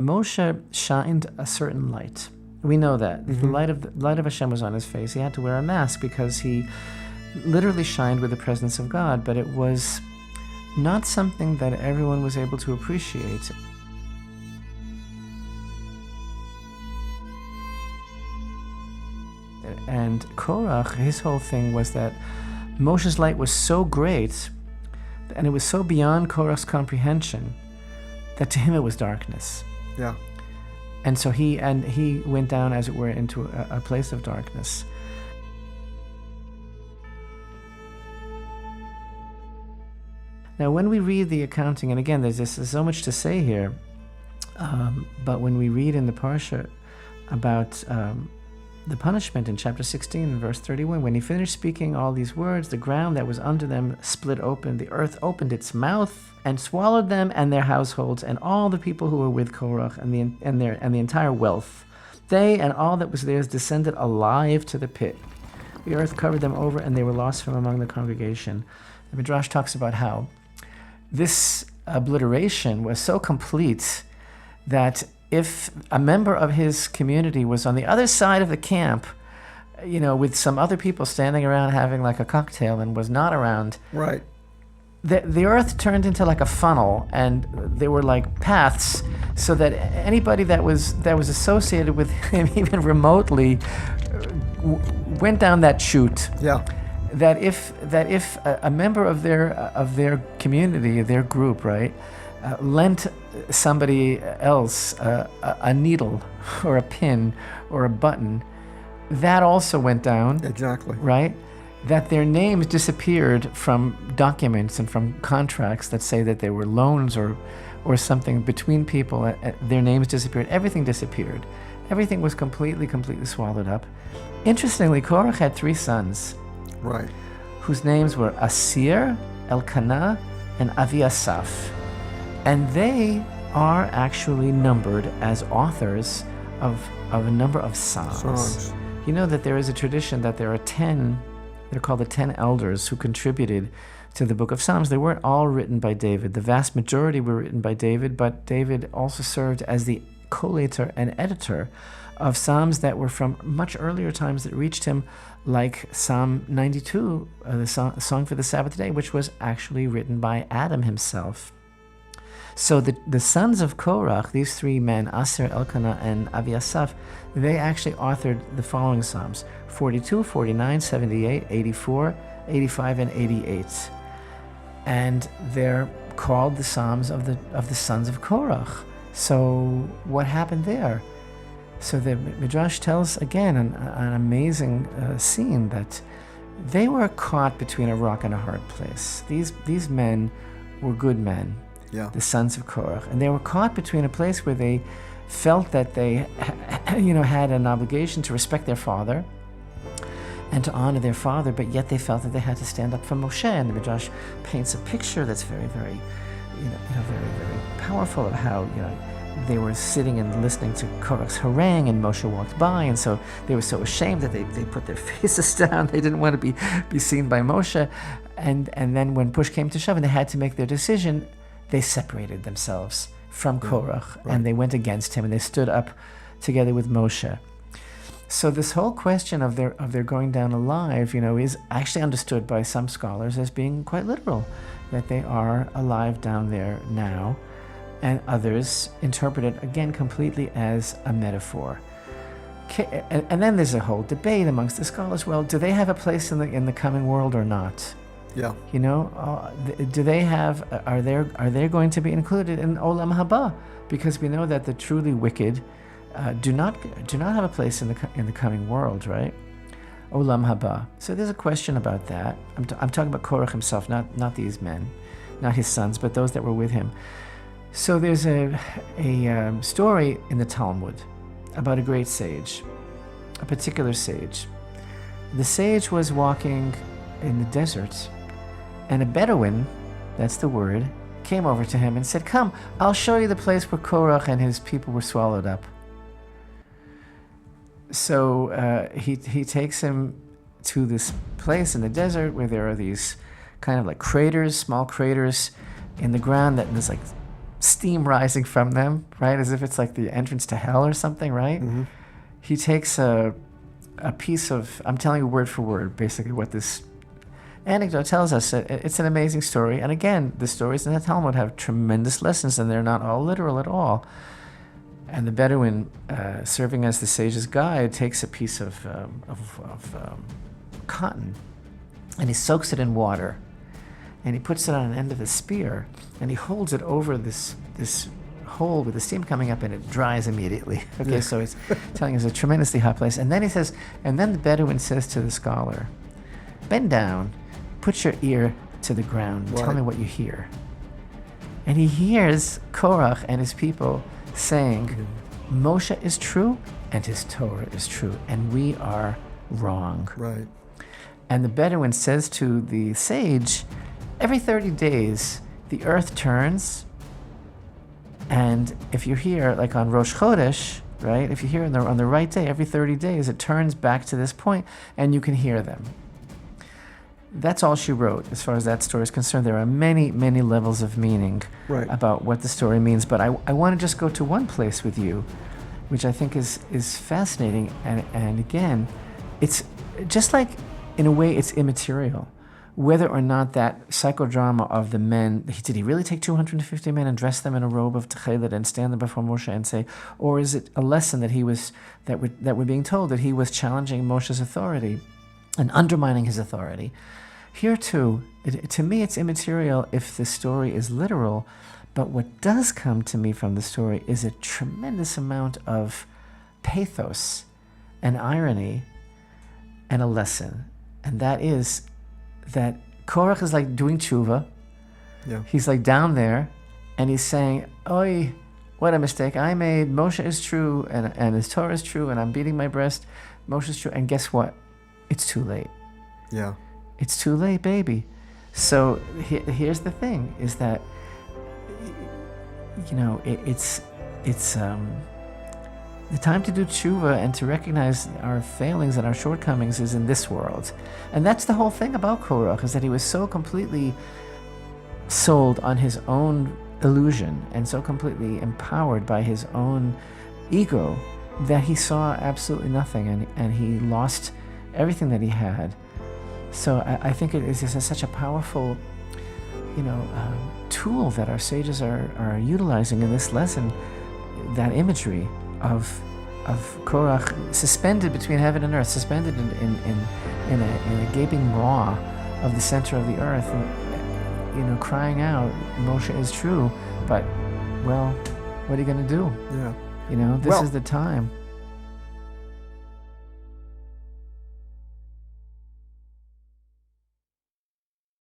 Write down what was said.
Moshe shined a certain light. We know that. The light of Hashem was on his face. He had to wear a mask because he literally shined with the presence of God, but it was not something that everyone was able to appreciate. And Korach, his whole thing was that Moshe's light was so great, and it was so beyond Korach's comprehension, that to him it was darkness. Yeah. And so he went down, as it were, into a place of darkness. Now, when we read the accounting, and again, there's so much to say here, but when we read in the Parsha about the punishment in chapter 16, verse 31, when he finished speaking all these words, the ground that was under them split open, the earth opened its mouth and swallowed them and their households and all the people who were with Korach and the entire wealth. They and all that was theirs descended alive to the pit. The earth covered them over, and they were lost from among the congregation. The Midrash talks about how this obliteration was so complete that if a member of his community was on the other side of the camp, with some other people standing around having like a cocktail and was not around, right, the earth turned into like a funnel, and there were like paths, so that anybody that was associated with him even remotely went down that chute. Yeah. That if a member of their community, their group, right, lent somebody else a needle or a pin or a button, that also went down. Exactly. Right? That their names disappeared from documents and from contracts that say that they were loans or something between people. Their names disappeared. Everything disappeared. Everything was completely swallowed up. Interestingly, Korach had 3 sons. Right. Whose names were Asir, Elkanah, and Aviasaph. And they are actually numbered as authors of a number of psalms. You know that there is a tradition that there are 10, they're called the 10 elders, who contributed to the book of Psalms. They weren't all written by David. The vast majority were written by David, but David also served as the collator and editor of psalms that were from much earlier times that reached him, like Psalm 92, the song for the Sabbath day, which was actually written by Adam himself. So the sons of Korach, these 3 men, Asir, Elkanah, and Aviasaph, they actually authored the following psalms: 42, 49, 78, 84, 85, and 88. And they're called the psalms of the sons of Korach. So what happened there? So the Midrash tells, again, an amazing scene that they were caught between a rock and a hard place. These men were good men, the sons of Korach, and they were caught between a place where they felt that they, had an obligation to respect their father and to honor their father, but yet they felt that they had to stand up for Moshe. And the Midrash paints a picture that's very, very, very, very powerful of how, they were sitting and listening to Korach's harangue, and Moshe walked by, and so they were so ashamed that they put their faces down. They didn't want to be seen by Moshe. And then when push came to shove and they had to make their decision, they separated themselves from Korach, and they went against him, and they stood up together with Moshe. So this whole question of their going down alive, is actually understood by some scholars as being quite literal, that they are alive down there now. And others interpret it, again, completely as a metaphor. And then there's a whole debate amongst the scholars. Well, do they have a place in the coming world or not? Yeah. Do they have? Are they going to be included in Olam Haba? Because we know that the truly wicked do not have a place in the coming world, right? Olam Haba. So there's a question about that. I'm talking about Korach himself, not these men, not his sons, but those that were with him. So there's a story in the Talmud about a great sage, a particular sage. The sage was walking in the desert, and a Bedouin, that's the word, came over to him and said, "Come, I'll show you the place where Korach and his people were swallowed up." So he takes him to this place in the desert where there are these kind of like craters, small craters in the ground that there's like steam rising from them, right? As if it's like the entrance to hell or something, right? Mm-hmm. He takes a piece of, I'm telling you word for word, basically what this anecdote tells us. It's an amazing story. And again, the stories in the Talmud have tremendous lessons, and they're not all literal at all. And the Bedouin, serving as the sage's guide, takes a piece of cotton, and he soaks it in water, and he puts it on an end of the spear, and he holds it over this hole with the steam coming up, and it dries immediately. Okay, yeah. So it's telling us a tremendously hot place. And then he says, and then the Bedouin says to the scholar, bend down, put your ear to the ground, tell me what you hear. And he hears Korach and his people saying, Moshe is true and his Torah is true, and we are wrong. Right. And the Bedouin says to the sage, every 30 days, the earth turns, and if you're here, like on Rosh Chodesh, right, if you're here on the right day, every 30 days, it turns back to this point, and you can hear them. That's all she wrote, as far as that story is concerned. There are many, many levels of meaning about what the story means, but I want to just go to one place with you, which I think is fascinating, and again, it's just like, in a way, it's immaterial. Whether or not that psychodrama of the men, did he really take 250 men and dress them in a robe of techelet and stand them before Moshe and say, or is it a lesson that we're being told that he was challenging Moshe's authority and undermining his authority? Here too, to me it's immaterial if the story is literal, but what does come to me from the story is a tremendous amount of pathos and irony and a lesson. And that is that Korach is like doing tshuva. Yeah. He's like down there, and he's saying, "Oi, what a mistake I made. Moshe is true, and his Torah is true, and I'm beating my breast. Moshe is true." And guess what? It's too late. Yeah. It's too late, baby. So here's the thing: is that it's the time to do tshuva and to recognize our failings and our shortcomings is in this world. And that's the whole thing about Korach, is that he was so completely sold on his own illusion and so completely empowered by his own ego that he saw absolutely nothing, and he lost everything that he had. So I think it is just such a powerful tool that our sages are utilizing in this lesson, that imagery of Korach suspended between heaven and earth, suspended in a gaping maw of the center of the earth, and, crying out, Moshe is true, but, well, what are you going to do? Yeah. This is the time.